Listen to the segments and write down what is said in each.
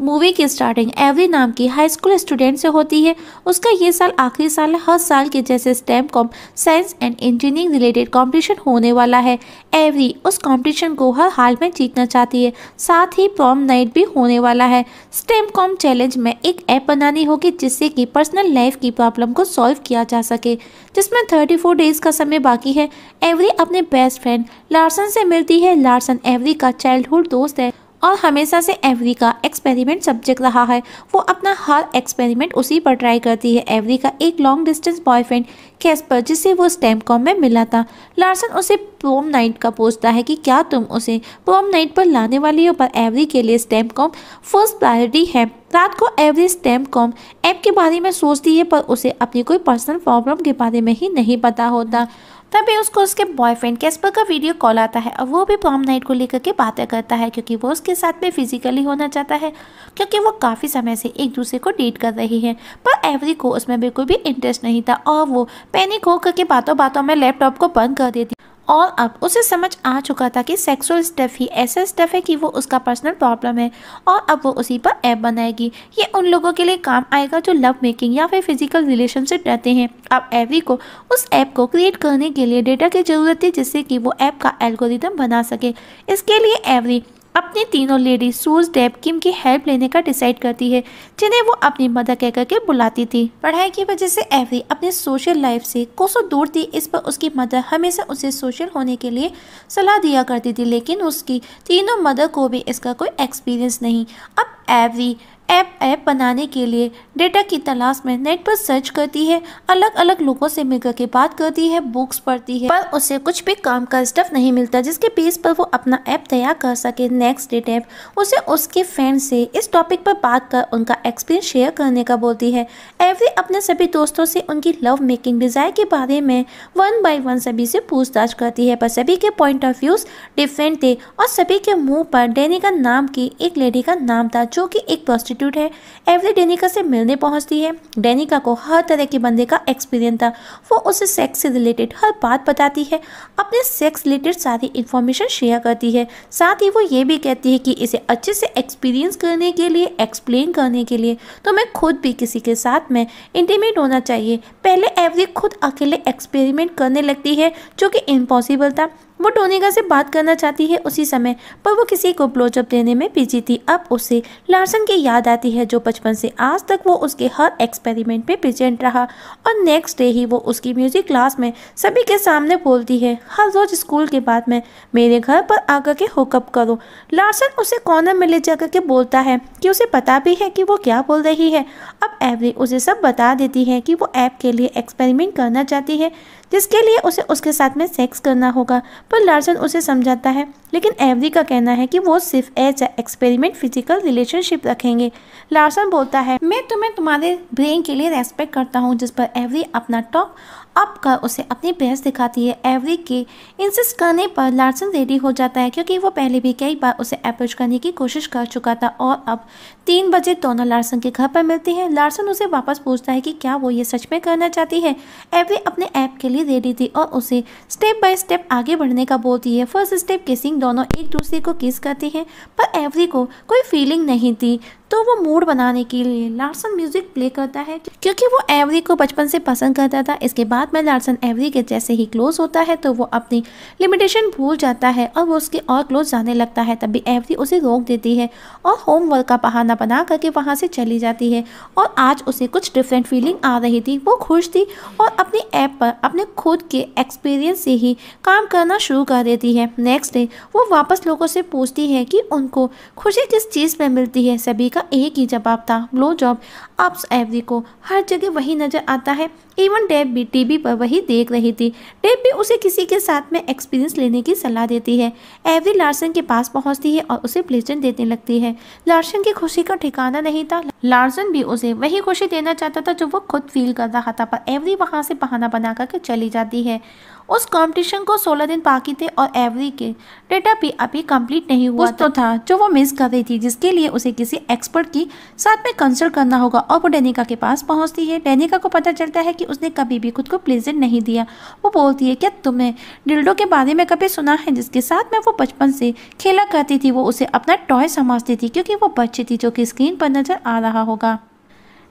Movie की starting every नाम की हाई स्कूल स्टूडेंट से होती है। उसका ये साल आखिरी साल है। हर साल के जैसे stem com science and engineering related competition होने वाला है। एवरी उस कंपटीशन को हर हाल में जीतना चाहती है। साथ ही प्रॉम नाइट भी होने वाला है। स्टेम कॉम चैलेंज में एक ऐप बनानी होगी जिससे कि पर्सनल लाइफ की प्रॉब्लम को सॉल्व किया जा सके, जिसमें 34 डेज का समय बाकी है। एवरी अपने बेस्ट फ्रेंड लार्सन से मिलती है। लार्सन एवरी का चाइल्डहुड दोस्त है और हमेशा से एवरी का एक्सपेरिमेंट सब्जेक्ट रहा है। वो अपना हर एक्सपेरिमेंट उसी पर ट्राई करती है। एवरी का एक लॉन्ग डिस्टेंस बॉयफ्रेंड कैस्पर, जिसे वो स्टेम कॉम में मिला था। लार्सन उसे प्रोम नाइट का पूछता है कि क्या तुम उसे प्रोम नाइट पर लाने वाली हो, पर एवरी के लिए स्टेम कॉम फर्स्ट प्रायोरिटी है। रात को एवरी स्टेम कॉम ऐप के बारे में सोचती है, पर उसे अपनी कोई पर्सनल प्रॉब्लम के बारे में ही नहीं पता होता। तभी उसको उसके बॉयफ्रेंड कैस्पर का वीडियो कॉल आता है और वो भी प्रॉम नाइट को लेकर के बातें करता है, क्योंकि वो उसके साथ में फिजिकली होना चाहता है, क्योंकि वो काफ़ी समय से एक दूसरे को डेट कर रही है। पर एवरी को उसमें बिल्कुल भी इंटरेस्ट नहीं था और वो पैनिक होकर के बातों बातों में लैपटॉप को बंद कर देती। और अब उसे समझ आ चुका था कि सेक्सुअल स्टफ ही ऐसा स्टफ है कि वो उसका पर्सनल प्रॉब्लम है और अब वो उसी पर ऐप बनाएगी। ये उन लोगों के लिए काम आएगा जो लव मेकिंग या फिर फिजिकल रिलेशनशिप रहते हैं। अब एवरी को उस ऐप को क्रिएट करने के लिए डेटा की ज़रूरत थी, जिससे कि वो ऐप का एल्गोरिदम बना सके। इसके लिए एवरी अपनी तीनों लेडी सूज, डेब, किम की हेल्प लेने का डिसाइड करती है, जिन्हें वो अपनी मदर कह करके बुलाती थी। पढ़ाई की वजह से एवरी अपने सोशल लाइफ से कोसों दूर थी। इस पर उसकी मदर हमेशा उसे सोशल होने के लिए सलाह दिया करती थी, लेकिन उसकी तीनों मदर को भी इसका कोई एक्सपीरियंस नहीं। अब एवरी ऐप बनाने के लिए डेटा की तलाश में नेट पर सर्च करती है, अलग अलग लोगों से मिलकर के बात करती है, बुक्स पढ़ती है, पर उसे कुछ भी काम का स्टफ नहीं मिलता जिसके बेस पर वो अपना ऐप तैयार कर सके। नेक्स्ट डे ऐप उसे उसके फ्रेंड से इस टॉपिक पर बात कर उनका एक्सपीरियंस शेयर करने का बोलती है। एवरी अपने सभी दोस्तों से उनकी लव मेकिंग डिजायर के बारे में वन बाय वन सभी से पूछताछ करती है, पर सभी के पॉइंट ऑफ व्यूज डिफरेंट थे और सभी के मुंह पर डेनिका नाम की एक लेडी का नाम था, जो कि एक प्रोस्टिट्यूट है। एवरी डेनिका से मिलने पहुंचती है। डेनिका को हर तरह के बंदे का एक्सपीरियंस था। वो उसे सेक्स से रिलेटेड हर बात बताती है, अपने सेक्स रिलेटेड सारी इंफॉर्मेशन शेयर करती है। साथ ही वो ये भी कहती है कि इसे अच्छे से एक्सपीरियंस करने के लिए, एक्सप्लेन करने के लिए तो मैं खुद भी किसी के साथ में इंटीमेट होना चाहिए। पहले एवरी खुद अकेले एक्सपेरिमेंट करने लगती है, जो कि इम्पॉसिबल था। वो डोनिका से बात करना चाहती है उसी समय, पर वो किसी को ब्लोजअप देने में बिजी थी। अब उसे लार्सन की याद आती है, जो बचपन से आज तक वो उसके हर एक्सपेरिमेंट में प्रेजेंट रहा। और नेक्स्ट डे ही वो उसकी म्यूजिक क्लास में सभी के सामने बोलती है, हर रोज स्कूल के बाद में मेरे घर पर आकर के हुकअप करो। लार्सन उसे कॉर्नर में ले जाकर के बोलता है कि उसे पता भी है कि वो क्या बोल रही है। अब एवरी उसे सब बता देती है कि वो ऐप के लिए एक्सपेरिमेंट करना चाहती है, जिसके लिए उसे उसके साथ में सेक्स करना होगा। पर लार्सन उसे समझाता है, लेकिन एवरी का कहना है कि वो सिर्फ as a experiment physical relationship रखेंगे। लार्सन बोलता है, मैं तुम्हें तुम्हारे ब्रेन के लिए रेस्पेक्ट करता हूँ, जिस पर एवरी अपना टॉप अप कर उसे अपनी बहस दिखाती है। एवरी के इंसिस्ट करने पर लार्सन रेडी हो जाता है, क्योंकि वो पहले भी कई बार उसे अप्रोच करने की कोशिश कर चुका था। और अब 3 बजे दोनों लार्सन के घर पर मिलती हैं। लार्सन उसे वापस पूछता है कि क्या वो ये सच में करना चाहती है। एवरी अपने ऐप के लिए रेडी थी और उसे स्टेप बाय स्टेप आगे बढ़ने का बोलती है। फर्स्ट स्टेप किसिंग, दोनों एक दूसरे को किस करते हैं, पर एवरी को कोई फीलिंग नहीं थी, तो वो मूड बनाने के लिए लार्सन म्यूजिक प्ले करता है, क्योंकि वो एवरी को बचपन से पसंद करता था। इसके बाद में लार्सन एवरी के जैसे ही क्लोज होता है तो वो अपनी लिमिटेशन भूल जाता है और वो उसके और क्लोज जाने लगता है। तभी एवरी उसे रोक देती है और होमवर्क का बहाना बना करके वहाँ से चली जाती है। और आज उसे कुछ डिफरेंट फीलिंग आ रही थी। वो खुश थी और अपनी ऐप पर अपने खुद के एक्सपीरियंस से ही काम करना शुरू कर देती है। नेक्स्ट डे वो वापस लोगों से पूछती है कि उनको खुशी किस चीज़ में मिलती है। सभी का एक ही जवाब था, ब्लो जॉब। अब एवरी को हर जगह वही नजर आता है। इवन डेब भी टीवी पर वही देख रही थी। डेब भी उसे किसी के साथ में एक्सपीरियंस लेने की सलाह देती है। एवरी लार्सन के पास पहुंचती है और उसे प्लेजेंट देने लगती है। लार्सन की खुशी का ठिकाना नहीं था। लार्सन भी उसे वही खुशी देना चाहता था जो वो खुद फील कर रहा था, पर एवरी वहां से बहाना बना करके चली जाती है। उस कंपटीशन को 16 दिन बाकी थे और एवरी के डेटा भी अभी कंप्लीट नहीं हुआ तो था जो वो मिस कर रही थी, जिसके लिए उसे किसी एक्सपर्ट की साथ में कंसल्ट करना होगा। और वो डेनिका के पास पहुंचती है। डेनिका को पता चलता है कि उसने कभी भी खुद को प्लेजेंट नहीं दिया। वो बोलती है, क्या तुमने डिल्डो के बारे में कभी सुना है जिसके साथ में वो बचपन से खेला करती थी? वो उसे अपना टॉय समझती थी क्योंकि वो बच्ची थी जो कि स्क्रीन पर नजर आ रहा होगा।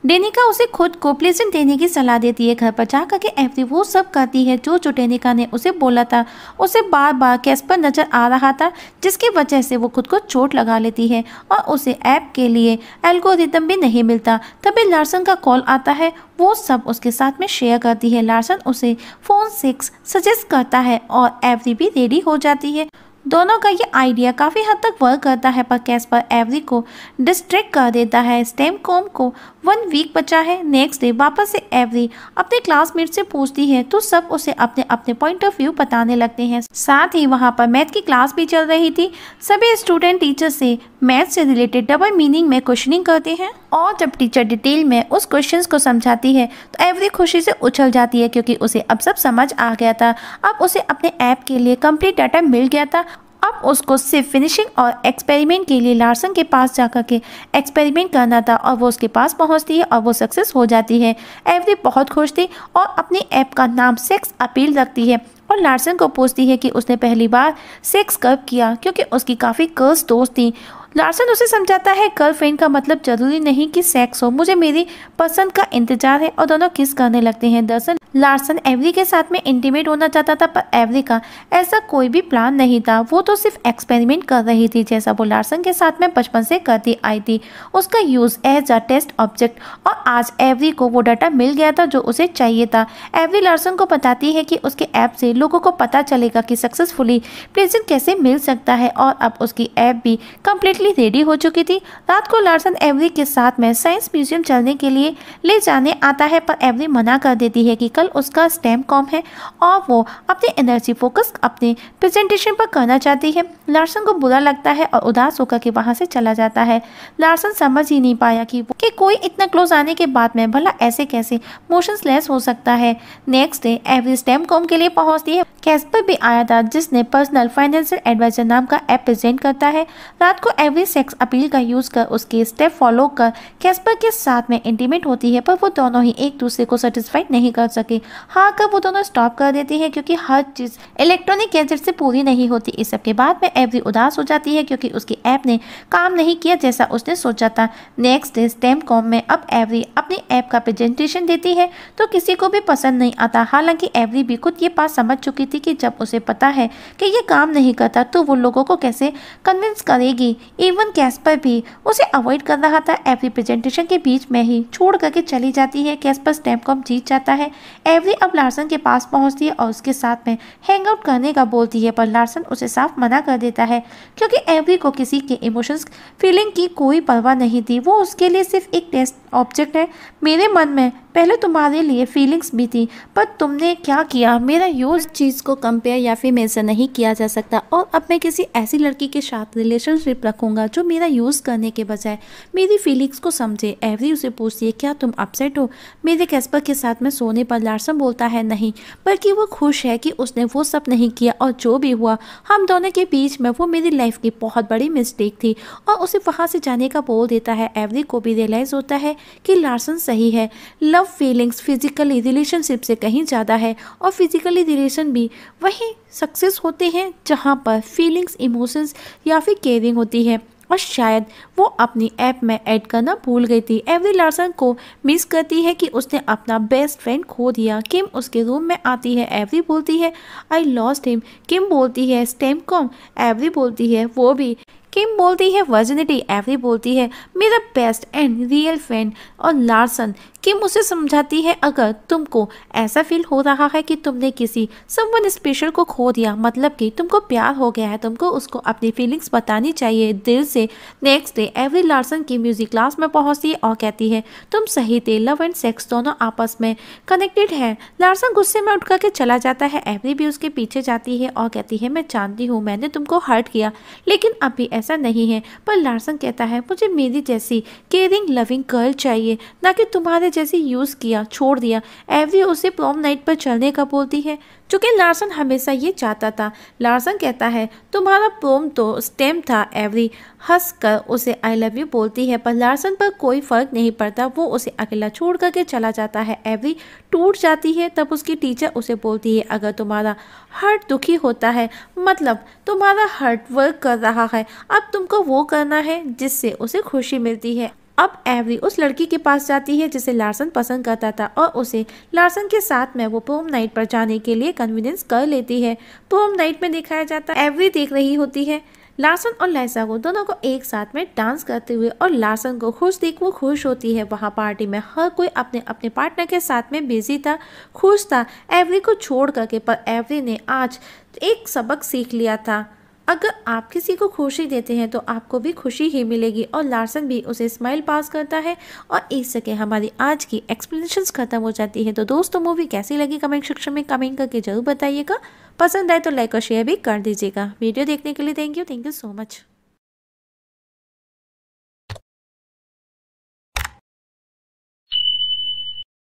डेनिका उसे खुद को प्लेजेंट देने की सलाह देती है। घर पर जाकर के एवरी वो सब करती है जो डेनिका ने उसे बोला था। उसे बार बार कैस्पर नजर आ रहा था, जिसकी वजह से वो खुद को चोट लगा लेती है और उसे ऐप के लिए एल्गोरिथम भी नहीं मिलता। तभी लार्सन का कॉल आता है। वो सब उसके साथ में शेयर करती है। लार्सन उसे फोन 6 सजेस्ट करता है और एवरी भी रेडी हो जाती है। दोनों का ये आइडिया काफ़ी हद तक वर्क करता है, पर कैस्पर एवरी को डिस्ट्रैक्ट कर देता है। स्टेमकॉम को 1 वीक बचा है। नेक्स्ट डे वापस से एवरी अपने क्लासमेट से पूछती है तो सब उसे अपने अपने पॉइंट ऑफ व्यू बताने लगते हैं। साथ ही वहाँ पर मैथ की क्लास भी चल रही थी। सभी स्टूडेंट टीचर से मैथ से रिलेटेड डबल मीनिंग में क्वेश्चनिंग करते हैं और जब टीचर डिटेल में उस क्वेश्चंस को समझाती है तो एवरी खुशी से उछल जाती है क्योंकि उसे अब सब समझ आ गया था। अब उसे अपने ऐप के लिए कंप्लीट डाटा मिल गया था। अब उसको सिर्फ फिनिशिंग और एक्सपेरिमेंट के लिए लार्सन के पास जाकर के एक्सपेरिमेंट करना था और वो उसके पास पहुंचती है और वो सक्सेस हो जाती है। एवरी बहुत खुश थी और अपनी ऐप का नाम सेक्स अपील रखती है और लार्सन को पूछती है कि उसने पहली बार सेक्स कब किया, क्योंकि उसकी काफ़ी गर्ल्स दोस्त थी। लार्सन उसे समझाता है गर्लफ्रेंड का मतलब जरूरी नहीं कि सेक्स हो, मुझे मेरी पसंद का इंतजार है और दोनों किस करने लगते हैं। दरअसल लार्सन एवरी के साथ में इंटीमेट होना चाहता था, पर एवरी का ऐसा कोई भी प्लान नहीं था। वो तो सिर्फ एक्सपेरिमेंट कर रही थी जैसा वो लार्सन के साथ में बचपन से करती आई थी, उसका use as a test object. और आज एवरी को वो डाटा मिल गया था जो उसे चाहिए था। एवरी लार्सन को बताती है कि उसके ऐप से लोगों को पता चलेगा कि सक्सेसफुली प्रेजेंट कैसे मिल सकता है और अब उसकी ऐप भी कम्प्लीटली रेडी हो चुकी थी। रात को लार्सन एवरी के साथ में साइंस म्यूजियम चलने के लिए ले जाने आता है, पर एवरी मना कर देती है कि कल उसका स्टेमकॉम है और वो अपनी एनर्जी फोकस अपने प्रेजेंटेशन पर करना चाहती है। लार्सन को बुरा लगता है और उदास होकर के वहां से चला जाता है। लार्सन समझ ही नहीं पाया कि कोई इतना क्लोज आने के बाद में भला ऐसे कैसे मोशंस लेस हो सकता है। नेक्स्ट डे एवरी स्टेमकॉम के लिए पहुंचती है। कैस्पर भी आया था जिसने पर्सनल फाइनेंशियल एडवाइजर नाम का ऐप प्रेजेंट करता है। रात को एवरी सेक्स अपील का यूज कर उसके स्टेप फॉलो कर कैस्पर के साथ में इंटीमेट होती है, पर वो दोनों ही एक दूसरे को सेटिस्फाइड नहीं कर सके। हाँ कर वो दोनों स्टॉप कर देती है क्योंकि हर चीज इलेक्ट्रॉनिक गैजेट से पूरी नहीं होती। इस सब के बाद में एवरी उदास हो जाती है क्योंकि उसकी ऐप ने काम नहीं किया जैसा उसने सोचा था। नेक्स्ट डे स्टेमकॉम में अब एवरी अपनी ऐप का प्रेजेंटेशन देती है तो किसी को भी पसंद नहीं आता। हालांकि एवरी भी खुद ये बात समझ चुकी थी कि जब उसे पता है कि ये काम नहीं करता तो वो लोगों को कैसे कन्विंस करेगी। इवन कैस्पर भी उसे अवॉइड कर रहा था। एवरी प्रेजेंटेशन के बीच में ही छोड़ करके चली जाती है। कैस्पर स्टेमकॉम जीत जाता है। एवरी अब लार्सन के पास पहुंचती है और उसके साथ में हैंग आउट करने का बोलती है, पर लार्सन उसे साफ मना कर देता है क्योंकि एवरी को किसी के इमोशंस फीलिंग की कोई परवाह नहीं थी। वो उसके लिए सिर्फ एक टेस्ट ऑब्जेक्ट है। मेरे मन में पहले तुम्हारे लिए फीलिंग्स भी थी, पर तुमने क्या किया। मेरा यूज चीज़ को कंपेयर या फिर मेरे से नहीं किया जा सकता और अब मैं किसी ऐसी लड़की के साथ रिलेशनशिप रखूंगा जो मेरा यूज़ करने के बजाय मेरी फीलिंग्स को समझे। एवरी उसे पूछती है, क्या तुम अपसेट हो मेरे कैस्पर के साथ में सोने पर? लार्सन बोलता है नहीं, बल्कि वो खुश है कि उसने वो सब नहीं किया और जो भी हुआ हम दोनों के बीच में वो मेरी लाइफ की बहुत बड़ी मिस्टेक थी और उसे वहाँ से जाने का बोल देता है। एवरी को भी रियलाइज होता है कि लार्सन सही है। लव फीलिंग्स फिजिकली रिलेशनशिप से कहीं ज़्यादा है और फिजिकली रिलेशन भी वही सक्सेस होते हैं जहाँ पर फीलिंग्स, इमोशंस या फिर केयरिंग होती है। और शायद वो अपनी ऐप में ऐड करना भूल गई थी। एवरी लार्सन को मिस करती है कि उसने अपना बेस्ट फ्रेंड खो दिया। किम उसके रूम में आती है। एवरी बोलती है आई लॉस्ट हिम। किम बोलती है स्टेमकॉम। एवरी बोलती है वो भी। किम बोलती है वर्जिनिटी। एवरी बोलती है मेरा बेस्ट एंड रियल फ्रेंड। और लार्सन किम उसे समझाती है अगर तुमको ऐसा फील हो रहा है कि तुमने किसी समवन स्पेशल को खो दिया, मतलब कि तुमको प्यार हो गया है, तुमको उसको अपनी फीलिंग्स बतानी चाहिए दिल से। नेक्स्ट डे एवरी लार्सन की म्यूजिक क्लास में पहुंचती है और कहती है तुम सही थे, लव एंड सेक्स दोनों आपस में कनेक्टेड है। लार्सन गुस्से में उठ करके चला जाता है। एवरी भी उसके पीछे जाती है और कहती है मैं जानती हूँ मैंने तुमको हर्ट किया, लेकिन अभी ऐसा नहीं है। पर लार्सन कहता है मुझे मेरी जैसी केयरिंग लविंग गर्ल चाहिए, ना कि तुम्हारे जैसे यूज किया छोड़ दिया। एवरी उसे प्रॉम नाइट पर चलने का बोलती है। चूँकि लार्सन हमेशा ये चाहता था। लार्सन कहता है तुम्हारा प्रोम तो स्टेम था। एवरी हंस कर उसे आई लव यू बोलती है, पर लार्सन पर कोई फर्क नहीं पड़ता, वो उसे अकेला छोड़ करके चला जाता है। एवरी टूट जाती है, तब उसकी टीचर उसे बोलती है अगर तुम्हारा हार्ट दुखी होता है मतलब तुम्हारा हार्ट वर्क कर रहा है, अब तुमको वो करना है जिससे उसे खुशी मिलती है। अब एवरी उस लड़की के पास जाती है जिसे लार्सन पसंद करता था और उसे लार्सन के साथ में वो प्रोम नाइट पर जाने के लिए कन्विंस कर लेती है। प्रोम नाइट में दिखाया जाता है एवरी देख रही होती है लार्सन और लाइसा को, दोनों को एक साथ में डांस करते हुए, और लार्सन को खुश देख वो खुश होती है। वहाँ पार्टी में हर कोई अपने अपने पार्टनर के साथ में बिजी था, खुश था एवरी को छोड़ करके। पर एवरी ने आज एक सबक सीख लिया था, अगर आप किसी को खुशी देते हैं तो आपको भी खुशी ही मिलेगी। और लार्सन भी उसे स्माइल पास करता है और इस सके हमारी आज की एक्सप्लेनेशंस खत्म हो जाती है। तो दोस्तों मूवी कैसी लगी कमेंट सेक्शन में कमेंट करके जरूर बताइएगा। पसंद आए तो लाइक और शेयर भी कर दीजिएगा। वीडियो देखने के लिए थैंक यू सो मच।